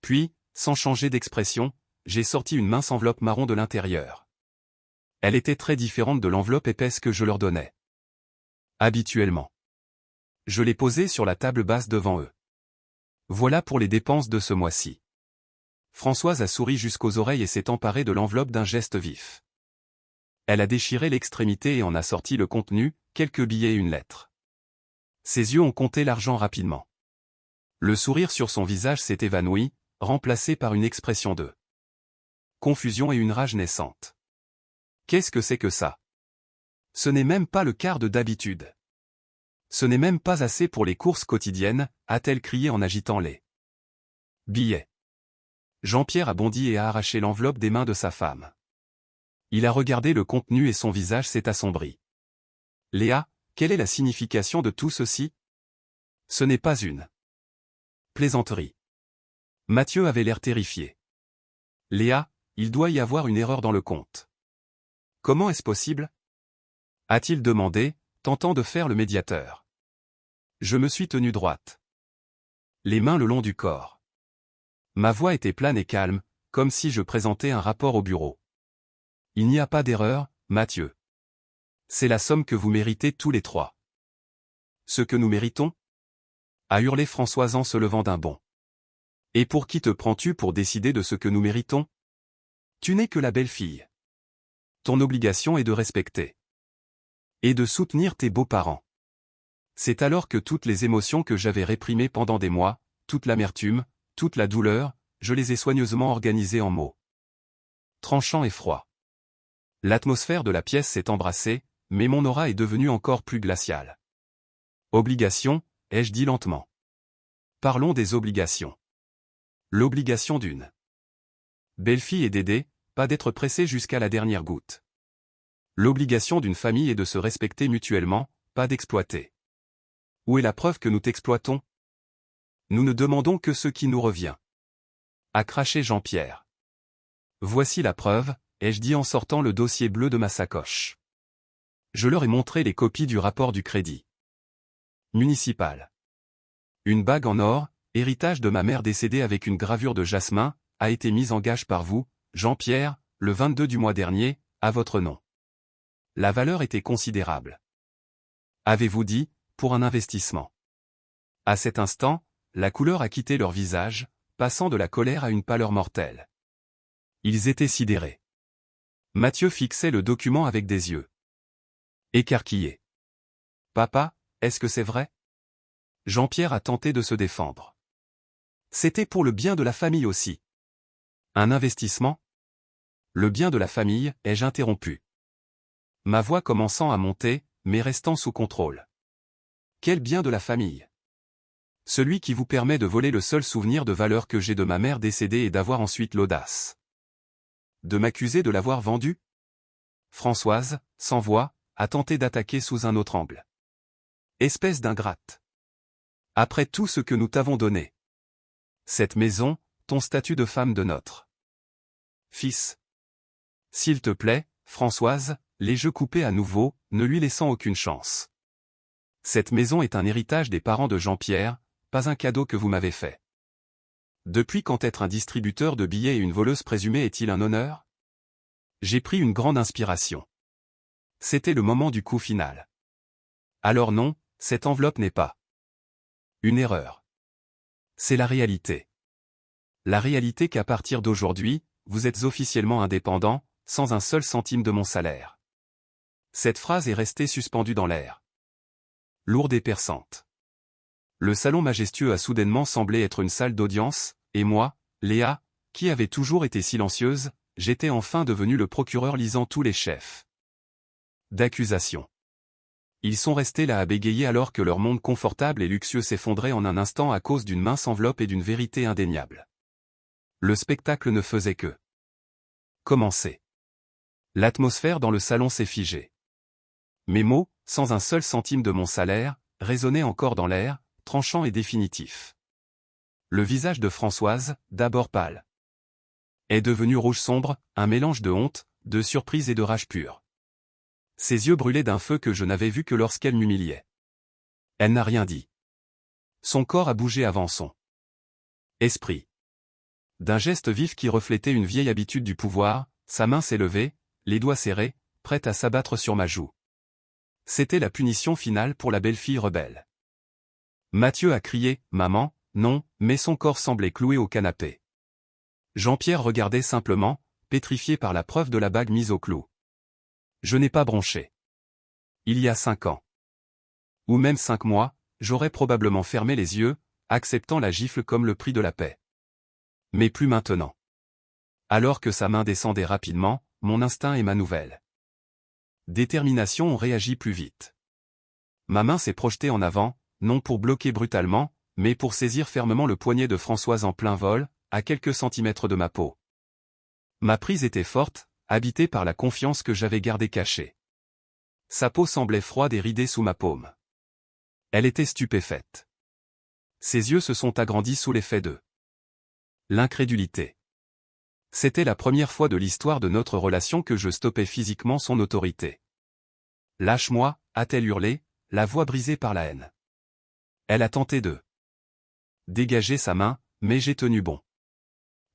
Puis, sans changer d'expression, j'ai sorti une mince enveloppe marron de l'intérieur. Elle était très différente de l'enveloppe épaisse que je leur donnais habituellement. Je l'ai posée sur la table basse devant eux. Voilà pour les dépenses de ce mois-ci. Françoise a souri jusqu'aux oreilles et s'est emparée de l'enveloppe d'un geste vif. Elle a déchiré l'extrémité et en a sorti le contenu, quelques billets et une lettre. Ses yeux ont compté l'argent rapidement. Le sourire sur son visage s'est évanoui, remplacée par une expression de confusion et une rage naissante. Qu'est-ce que c'est que ça? Ce n'est même pas le quart de d'habitude. Ce n'est même pas assez pour les courses quotidiennes, a-t-elle crié en agitant les billets. Jean-Pierre a bondi et a arraché l'enveloppe des mains de sa femme. Il a regardé le contenu et son visage s'est assombri. Léa, quelle est la signification de tout ceci? Ce n'est pas une plaisanterie. Mathieu avait l'air terrifié. Léa, il doit y avoir une erreur dans le compte. Comment est-ce possible? A-t-il demandé, tentant de faire le médiateur. Je me suis tenu droite. Les mains le long du corps. Ma voix était plane et calme, comme si je présentais un rapport au bureau. Il n'y a pas d'erreur, Mathieu. C'est la somme que vous méritez tous les trois. Ce que nous méritons? A hurlé Françoise en se levant d'un bond. Et pour qui te prends-tu pour décider de ce que nous méritons? Tu n'es que la belle-fille. Ton obligation est de respecter. Et de soutenir tes beaux-parents. C'est alors que toutes les émotions que j'avais réprimées pendant des mois, toute l'amertume, toute la douleur, je les ai soigneusement organisées en mots tranchants et froids. L'atmosphère de la pièce s'est embrassée, mais mon aura est devenue encore plus glaciale. Obligation, ai-je dit lentement. Parlons des obligations. L'obligation d'une belle-fille est d'aider, pas d'être pressée jusqu'à la dernière goutte. L'obligation d'une famille est de se respecter mutuellement, pas d'exploiter. Où est la preuve que nous t'exploitons? Nous ne demandons que ce qui nous revient. A craché Jean-Pierre. Voici la preuve, ai-je dit en sortant le dossier bleu de ma sacoche. Je leur ai montré les copies du rapport du crédit municipal. Une bague en or, héritage de ma mère décédée avec une gravure de jasmin, a été mise en gage par vous, Jean-Pierre, le 22 du mois dernier, à votre nom. La valeur était considérable. Avez-vous dit, pour un investissement. À cet instant, la couleur a quitté leur visage, passant de la colère à une pâleur mortelle. Ils étaient sidérés. Mathieu fixait le document avec des yeux écarquillés. Papa, est-ce que c'est vrai? Jean-Pierre a tenté de se défendre. C'était pour le bien de la famille aussi. Un investissement? Le bien de la famille, ai-je interrompu. Ma voix commençant à monter, mais restant sous contrôle. Quel bien de la famille? Celui qui vous permet de voler le seul souvenir de valeur que j'ai de ma mère décédée et d'avoir ensuite l'audace de m'accuser de l'avoir vendue? Françoise, sans voix, a tenté d'attaquer sous un autre angle. Espèce d'ingrate. Après tout ce que nous t'avons donné. Cette maison, ton statut de femme de notre fils. S'il te plaît, Françoise, les jeux coupés à nouveau, ne lui laissant aucune chance. Cette maison est un héritage des parents de Jean-Pierre, pas un cadeau que vous m'avez fait. Depuis quand être un distributeur de billets et une voleuse présumée est-il un honneur? J'ai pris une grande inspiration. C'était le moment du coup final. Alors non, cette enveloppe n'est pas une erreur. C'est la réalité. La réalité qu'à partir d'aujourd'hui, vous êtes officiellement indépendant, sans un seul centime de mon salaire. Cette phrase est restée suspendue dans l'air. Lourde et perçante. Le salon majestueux a soudainement semblé être une salle d'audience, et moi, Léa, qui avait toujours été silencieuse, j'étais enfin devenu le procureur lisant tous les chefs d'accusation. Ils sont restés là à bégayer alors que leur monde confortable et luxueux s'effondrait en un instant à cause d'une mince enveloppe et d'une vérité indéniable. Le spectacle ne faisait que commencer. L'atmosphère dans le salon s'est figée. Mes mots, sans un seul centime de mon salaire, résonnaient encore dans l'air, tranchant et définitif. Le visage de Françoise, d'abord pâle, est devenu rouge sombre, un mélange de honte, de surprise et de rage pure. Ses yeux brûlaient d'un feu que je n'avais vu que lorsqu'elle m'humiliait. Elle n'a rien dit. Son corps a bougé avant son esprit. D'un geste vif qui reflétait une vieille habitude du pouvoir, sa main s'est levée, les doigts serrés, prête à s'abattre sur ma joue. C'était la punition finale pour la belle-fille rebelle. Mathieu a crié « Maman », non, mais son corps semblait cloué au canapé. Jean-Pierre regardait simplement, pétrifié par la preuve de la bague mise au clou. Je n'ai pas bronché. Il y a 5 ans. Ou même 5 mois, j'aurais probablement fermé les yeux, acceptant la gifle comme le prix de la paix. Mais plus maintenant. Alors que sa main descendait rapidement, mon instinct et ma nouvelle détermination ont réagi plus vite. Ma main s'est projetée en avant, non pour bloquer brutalement, mais pour saisir fermement le poignet de Françoise en plein vol, à quelques centimètres de ma peau. Ma prise était forte, habitée par la confiance que j'avais gardée cachée. Sa peau semblait froide et ridée sous ma paume. Elle était stupéfaite. Ses yeux se sont agrandis sous l'effet de l'incrédulité. C'était la première fois de l'histoire de notre relation que je stoppais physiquement son autorité. « Lâche-moi » a-t-elle hurlé, la voix brisée par la haine. Elle a tenté de dégager sa main, mais j'ai tenu bon.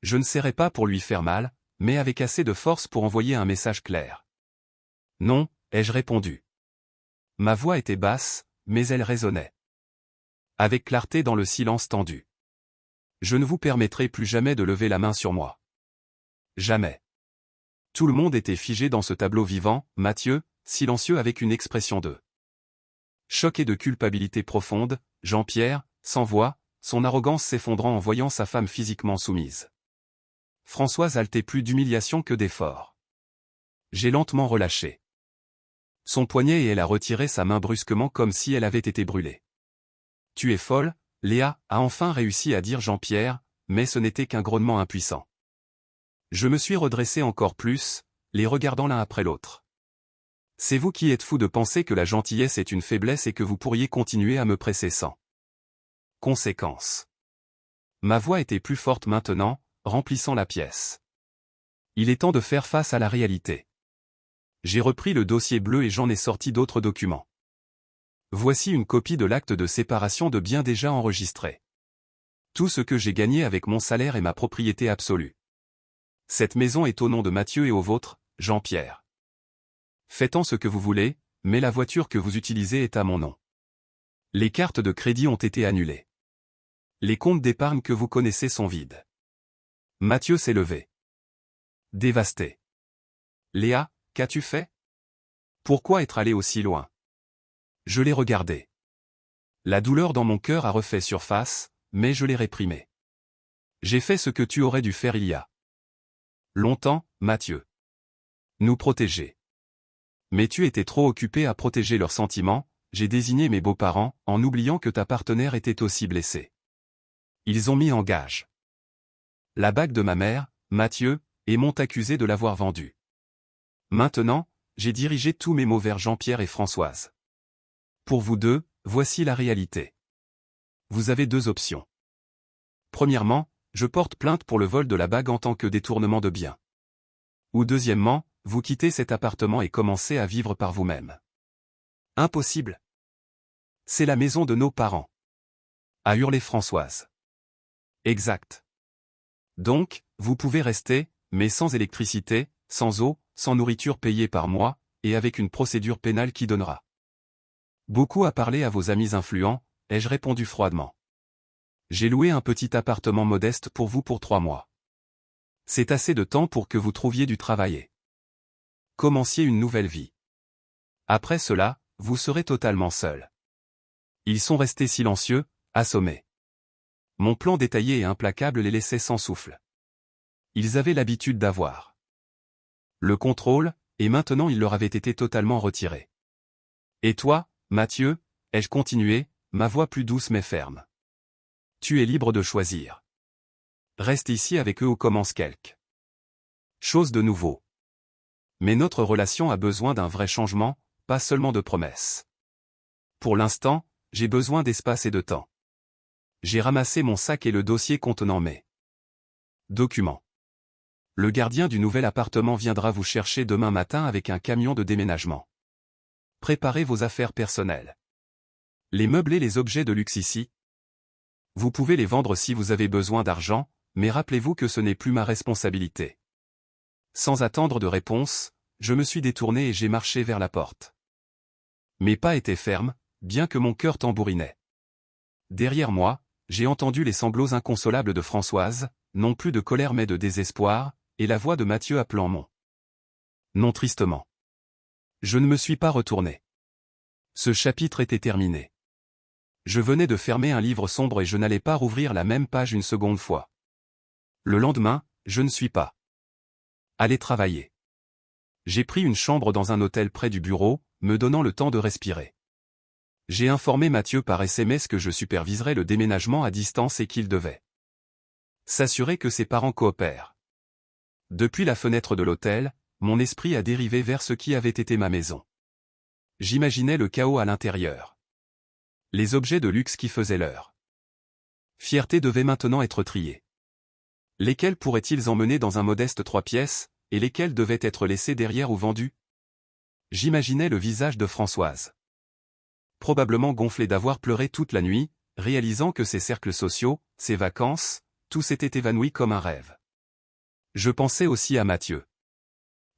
Je ne serrais pas pour lui faire mal, mais avec assez de force pour envoyer un message clair. « Non » ai-je répondu. Ma voix était basse, mais elle résonnait avec clarté dans le silence tendu. Je ne vous permettrai plus jamais de lever la main sur moi. Jamais. Tout le monde était figé dans ce tableau vivant, Mathieu, silencieux avec une expression de choc et de culpabilité profonde, Jean-Pierre, sans voix, son arrogance s'effondrant en voyant sa femme physiquement soumise. Françoise haletait plus d'humiliation que d'effort. J'ai lentement relâché son poignet et elle a retiré sa main brusquement comme si elle avait été brûlée. « Tu es folle » Léa a enfin réussi à dire Jean-Pierre, mais ce n'était qu'un grognement impuissant. Je me suis redressé encore plus, les regardant l'un après l'autre. C'est vous qui êtes fou de penser que la gentillesse est une faiblesse et que vous pourriez continuer à me presser sans conséquence. Ma voix était plus forte maintenant, remplissant la pièce. Il est temps de faire face à la réalité. J'ai repris le dossier bleu et j'en ai sorti d'autres documents. Voici une copie de l'acte de séparation de biens déjà enregistré. Tout ce que j'ai gagné avec mon salaire est ma propriété absolue. Cette maison est au nom de Mathieu et au vôtre, Jean-Pierre. Faites-en ce que vous voulez, mais la voiture que vous utilisez est à mon nom. Les cartes de crédit ont été annulées. Les comptes d'épargne que vous connaissez sont vides. Mathieu s'est levé. Dévasté. Léa, qu'as-tu fait? Pourquoi être allé aussi loin? Je l'ai regardé. La douleur dans mon cœur a refait surface, mais je l'ai réprimée. J'ai fait ce que tu aurais dû faire il y a longtemps, Mathieu. Nous protéger. Mais tu étais trop occupé à protéger leurs sentiments, j'ai désigné mes beaux-parents, en oubliant que ta partenaire était aussi blessée. Ils ont mis en gage la bague de ma mère, Mathieu, et m'ont accusé de l'avoir vendue. Maintenant, j'ai dirigé tous mes mots vers Jean-Pierre et Françoise. Pour vous deux, voici la réalité. Vous avez deux options. Premièrement, je porte plainte pour le vol de la bague en tant que détournement de biens. Ou deuxièmement, vous quittez cet appartement et commencez à vivre par vous-même. Impossible. C'est la maison de nos parents. A hurlé Françoise. Exact. Donc, vous pouvez rester, mais sans électricité, sans eau, sans nourriture payée par mois, et avec une procédure pénale qui donnera beaucoup à parler à vos amis influents, ai-je répondu froidement. J'ai loué un petit appartement modeste pour vous pour 3 mois. C'est assez de temps pour que vous trouviez du travail. Commenciez une nouvelle vie. Après cela, vous serez totalement seul. Ils sont restés silencieux, assommés. Mon plan détaillé et implacable les laissait sans souffle. Ils avaient l'habitude d'avoir le contrôle, et maintenant il leur avait été totalement retiré. Et toi, Mathieu, ai-je continué, ma voix plus douce mais ferme. Tu es libre de choisir. Reste ici avec eux ou commence quelque chose de nouveau. Mais notre relation a besoin d'un vrai changement, pas seulement de promesses. Pour l'instant, j'ai besoin d'espace et de temps. J'ai ramassé mon sac et le dossier contenant mes documents. Le gardien du nouvel appartement viendra vous chercher demain matin avec un camion de déménagement. Préparez vos affaires personnelles. Les meubles et les objets de luxe ici. Vous pouvez les vendre si vous avez besoin d'argent, mais rappelez-vous que ce n'est plus ma responsabilité. Sans attendre de réponse, je me suis détourné et j'ai marché vers la porte. Mes pas étaient fermes, bien que mon cœur tambourinait. Derrière moi, j'ai entendu les sanglots inconsolables de Françoise, non plus de colère mais de désespoir, et la voix de Mathieu appelant mon nom tristement. Je ne me suis pas retourné. Ce chapitre était terminé. Je venais de fermer un livre sombre et je n'allais pas rouvrir la même page une seconde fois. Le lendemain, je ne suis pas allé travailler. J'ai pris une chambre dans un hôtel près du bureau, me donnant le temps de respirer. J'ai informé Mathieu par SMS que je superviserais le déménagement à distance et qu'il devait s'assurer que ses parents coopèrent. Depuis la fenêtre de l'hôtel, mon esprit a dérivé vers ce qui avait été ma maison. J'imaginais le chaos à l'intérieur. Les objets de luxe qui faisaient leur fierté devaient maintenant être triés. Lesquels pourraient-ils emmener dans un modeste 3 pièces, et lesquels devaient être laissés derrière ou vendus? J'imaginais le visage de Françoise. Probablement gonflé d'avoir pleuré toute la nuit, réalisant que ses cercles sociaux, ses vacances, tout s'était évanoui comme un rêve. Je pensais aussi à Mathieu.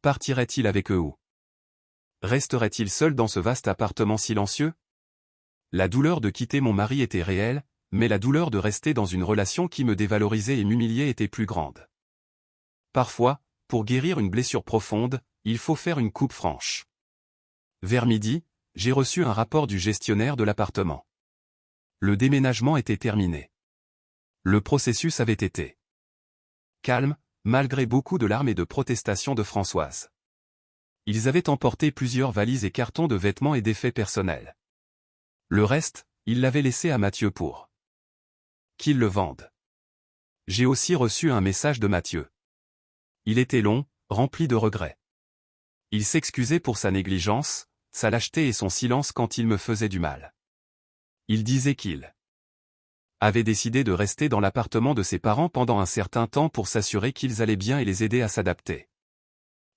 Partirait-il avec eux ou resterait-il seul dans ce vaste appartement silencieux? La douleur de quitter mon mari était réelle, mais la douleur de rester dans une relation qui me dévalorisait et m'humiliait était plus grande. Parfois, pour guérir une blessure profonde, il faut faire une coupe franche. Vers midi, j'ai reçu un rapport du gestionnaire de l'appartement. Le déménagement était terminé. Le processus avait été calme, malgré beaucoup de larmes et de protestations de Françoise. Ils avaient emporté plusieurs valises et cartons de vêtements et d'effets personnels. Le reste, ils l'avaient laissé à Mathieu pour qu'il le vende. J'ai aussi reçu un message de Mathieu. Il était long, rempli de regrets. Il s'excusait pour sa négligence, sa lâcheté et son silence quand il me faisait du mal. Il disait qu'il avait décidé de rester dans l'appartement de ses parents pendant un certain temps pour s'assurer qu'ils allaient bien et les aider à s'adapter.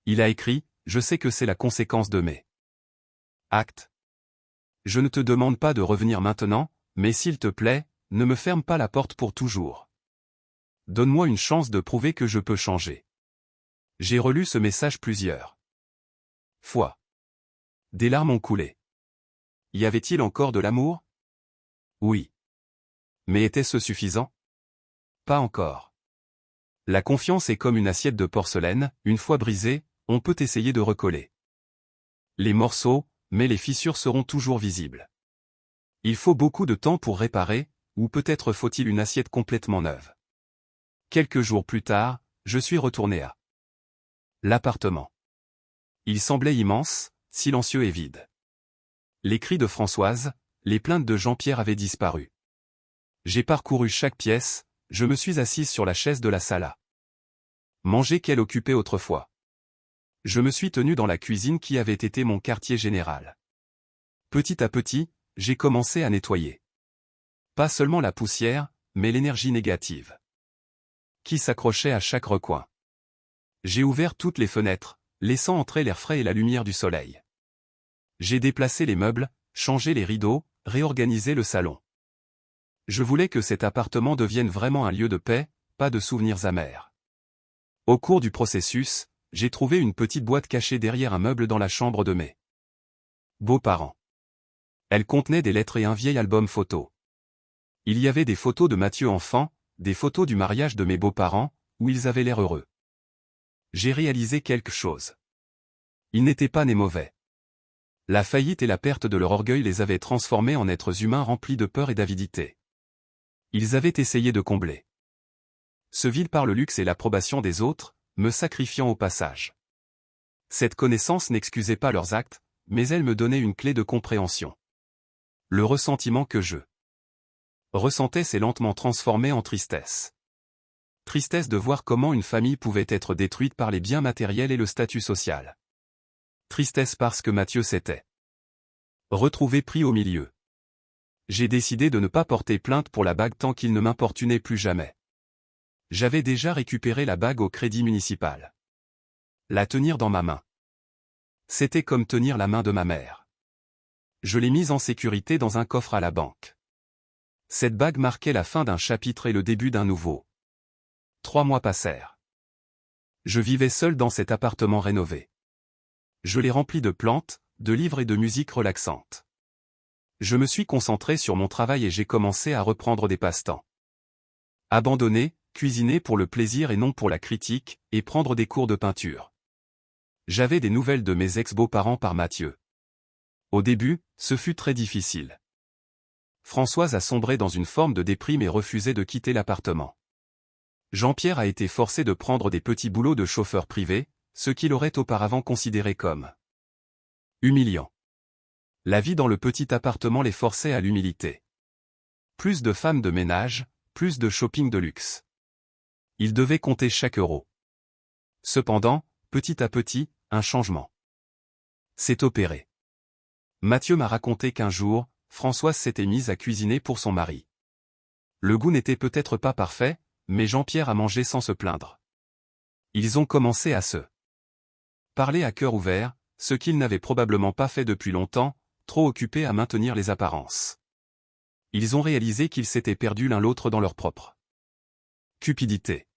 Il a écrit « Je sais que c'est la conséquence de mes actes. Je ne te demande pas de revenir maintenant, mais s'il te plaît, ne me ferme pas la porte pour toujours. Donne-moi une chance de prouver que je peux changer. » J'ai relu ce message plusieurs fois. Des larmes ont coulé. Y avait-il encore de l'amour? Oui. Mais était-ce suffisant? Pas encore. La confiance est comme une assiette de porcelaine, une fois brisée, on peut essayer de recoller les morceaux, mais les fissures seront toujours visibles. Il faut beaucoup de temps pour réparer, ou peut-être faut-il une assiette complètement neuve. Quelques jours plus tard, je suis retourné à l'appartement. Il semblait immense, silencieux et vide. Les cris de Françoise, les plaintes de Jean-Pierre avaient disparu. J'ai parcouru chaque pièce, je me suis assise sur la chaise de la salle à manger qu'elle occupait autrefois. Je me suis tenu dans la cuisine qui avait été mon quartier général. Petit à petit, j'ai commencé à nettoyer. Pas seulement la poussière, mais l'énergie négative qui s'accrochait à chaque recoin. J'ai ouvert toutes les fenêtres, laissant entrer l'air frais et la lumière du soleil. J'ai déplacé les meubles, changé les rideaux, réorganisé le salon. Je voulais que cet appartement devienne vraiment un lieu de paix, pas de souvenirs amers. Au cours du processus, j'ai trouvé une petite boîte cachée derrière un meuble dans la chambre de mes beaux-parents. Elle contenait des lettres et un vieil album photo. Il y avait des photos de Mathieu enfant, des photos du mariage de mes beaux-parents, où ils avaient l'air heureux. J'ai réalisé quelque chose. Ils n'étaient pas nés mauvais. La faillite et la perte de leur orgueil les avaient transformés en êtres humains remplis de peur et d'avidité. Ils avaient essayé de combler ce vide par le luxe et l'approbation des autres, me sacrifiant au passage. Cette connaissance n'excusait pas leurs actes, mais elle me donnait une clé de compréhension. Le ressentiment que je ressentais s'est lentement transformé en tristesse. Tristesse de voir comment une famille pouvait être détruite par les biens matériels et le statut social. Tristesse parce que Mathieu s'était retrouvé pris au milieu. J'ai décidé de ne pas porter plainte pour la bague tant qu'il ne m'importunait plus jamais. J'avais déjà récupéré la bague au crédit municipal. La tenir dans ma main. C'était comme tenir la main de ma mère. Je l'ai mise en sécurité dans un coffre à la banque. Cette bague marquait la fin d'un chapitre et le début d'un nouveau. 3 mois passèrent. Je vivais seul dans cet appartement rénové. Je l'ai rempli de plantes, de livres et de musique relaxante. Je me suis concentré sur mon travail et j'ai commencé à reprendre des passe-temps. Abandonner, cuisiner pour le plaisir et non pour la critique, et prendre des cours de peinture. J'avais des nouvelles de mes ex-beaux-parents par Mathieu. Au début, ce fut très difficile. Françoise a sombré dans une forme de déprime et refusait de quitter l'appartement. Jean-Pierre a été forcé de prendre des petits boulots de chauffeur privé, ce qu'il aurait auparavant considéré comme humiliant. La vie dans le petit appartement les forçait à l'humilité. Plus de femmes de ménage, plus de shopping de luxe. Il devait compter chaque euro. Cependant, petit à petit, un changement s'est opéré. Mathieu m'a raconté qu'un jour, Françoise s'était mise à cuisiner pour son mari. Le goût n'était peut-être pas parfait, mais Jean-Pierre a mangé sans se plaindre. Ils ont commencé à se parler à cœur ouvert, ce qu'ils n'avaient probablement pas fait depuis longtemps, trop occupés à maintenir les apparences. Ils ont réalisé qu'ils s'étaient perdus l'un l'autre dans leur propre cupidité.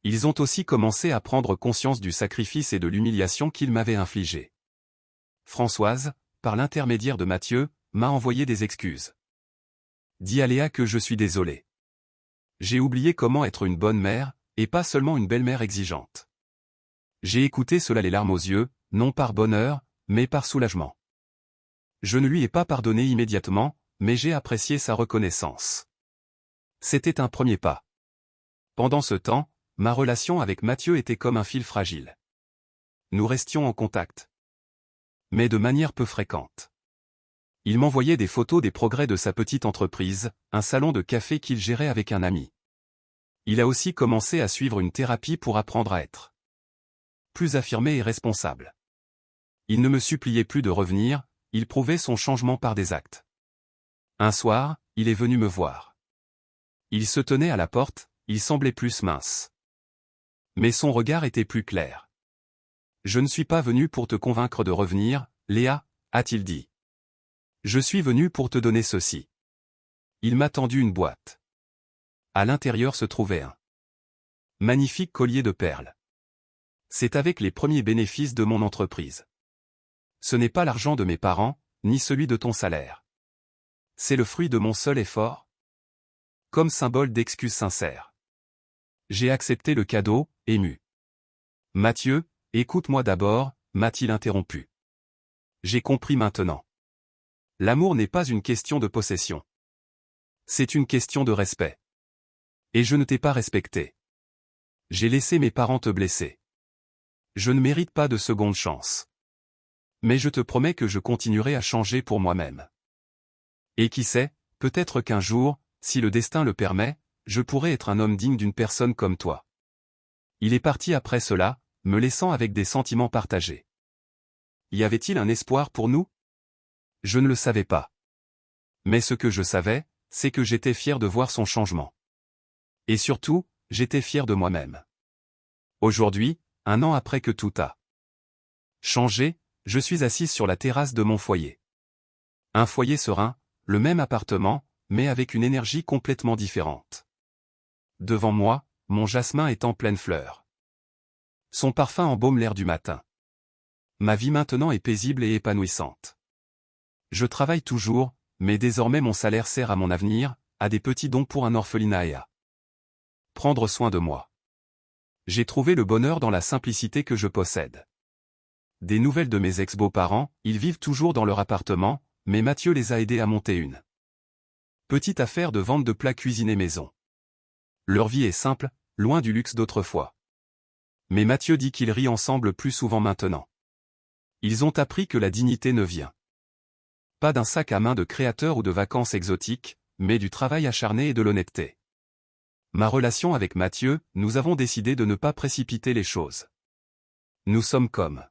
Ils ont aussi commencé à prendre conscience du sacrifice et de l'humiliation qu'ils m'avaient infligé. Françoise, par l'intermédiaire de Mathieu, m'a envoyé des excuses. Dis à Léa que je suis désolé. J'ai oublié comment être une bonne mère, et pas seulement une belle-mère exigeante. J'ai écouté cela les larmes aux yeux, non par bonheur, mais par soulagement. Je ne lui ai pas pardonné immédiatement, mais j'ai apprécié sa reconnaissance. C'était un premier pas. Pendant ce temps, ma relation avec Mathieu était comme un fil fragile. Nous restions en contact, mais de manière peu fréquente. Il m'envoyait des photos des progrès de sa petite entreprise, un salon de café qu'il gérait avec un ami. Il a aussi commencé à suivre une thérapie pour apprendre à être plus affirmé et responsable. Il ne me suppliait plus de revenir, il prouvait son changement par des actes. Un soir, il est venu me voir. Il se tenait à la porte, il semblait plus mince. Mais son regard était plus clair. « Je ne suis pas venu pour te convaincre de revenir, Léa, a-t-il dit. Je suis venu pour te donner ceci. » Il m'a tendu une boîte. À l'intérieur se trouvait un magnifique collier de perles. C'est avec les premiers bénéfices de mon entreprise. Ce n'est pas l'argent de mes parents, ni celui de ton salaire. C'est le fruit de mon seul effort. Comme symbole d'excuse sincère. J'ai accepté le cadeau, ému. Mathieu, écoute-moi d'abord, m'a-t-il interrompu. J'ai compris maintenant. L'amour n'est pas une question de possession. C'est une question de respect. Et je ne t'ai pas respecté. J'ai laissé mes parents te blesser. Je ne mérite pas de seconde chance. Mais je te promets que je continuerai à changer pour moi-même. Et qui sait, peut-être qu'un jour, si le destin le permet, je pourrai être un homme digne d'une personne comme toi. Il est parti après cela, me laissant avec des sentiments partagés. Y avait-il un espoir pour nous? Je ne le savais pas. Mais ce que je savais, c'est que j'étais fier de voir son changement. Et surtout, j'étais fier de moi-même. Aujourd'hui, 1 an après que tout a changé, je suis assise sur la terrasse de mon foyer. Un foyer serein, le même appartement, mais avec une énergie complètement différente. Devant moi, mon jasmin est en pleine fleur. Son parfum embaume l'air du matin. Ma vie maintenant est paisible et épanouissante. Je travaille toujours, mais désormais mon salaire sert à mon avenir, à des petits dons pour un orphelinat et à prendre soin de moi. J'ai trouvé le bonheur dans la simplicité que je possède. Des nouvelles de mes ex-beaux-parents, ils vivent toujours dans leur appartement, mais Mathieu les a aidés à monter une petite affaire de vente de plats cuisinés maison. Leur vie est simple, loin du luxe d'autrefois. Mais Mathieu dit qu'ils rient ensemble plus souvent maintenant. Ils ont appris que la dignité ne vient pas d'un sac à main de créateur ou de vacances exotiques, mais du travail acharné et de l'honnêteté. Ma relation avec Mathieu, nous avons décidé de ne pas précipiter les choses. Nous sommes comme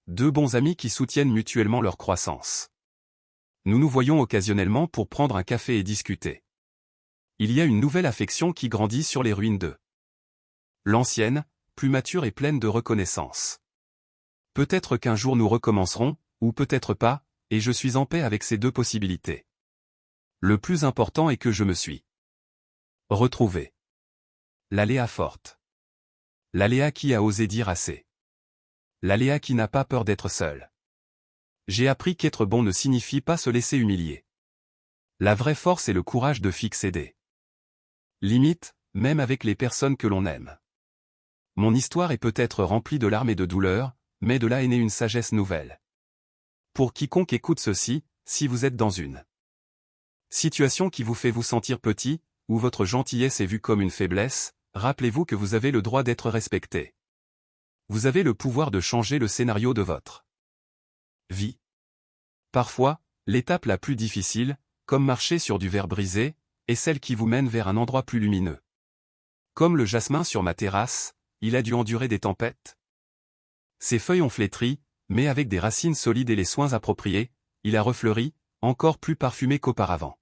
2 bons amis qui soutiennent mutuellement leur croissance. Nous nous voyons occasionnellement pour prendre un café et discuter. Il y a une nouvelle affection qui grandit sur les ruines de l'ancienne, plus mature et pleine de reconnaissance. Peut-être qu'un jour nous recommencerons, ou peut-être pas, et je suis en paix avec ces 2 possibilités. Le plus important est que je me suis retrouvé. La Léa forte. La Léa qui a osé dire assez. La Léa qui n'a pas peur d'être seule. J'ai appris qu'être bon ne signifie pas se laisser humilier. La vraie force est le courage de fixer des limites, même avec les personnes que l'on aime. Mon histoire est peut-être remplie de larmes et de douleurs, mais de là est née une sagesse nouvelle. Pour quiconque écoute ceci, si vous êtes dans une situation qui vous fait vous sentir petit, où votre gentillesse est vue comme une faiblesse, rappelez-vous que vous avez le droit d'être respecté. Vous avez le pouvoir de changer le scénario de votre vie. Parfois, l'étape la plus difficile, comme marcher sur du verre brisé, est celle qui vous mène vers un endroit plus lumineux. Comme le jasmin sur ma terrasse, il a dû endurer des tempêtes. Ses feuilles ont flétri, mais avec des racines solides et les soins appropriés, il a refleuri, encore plus parfumé qu'auparavant.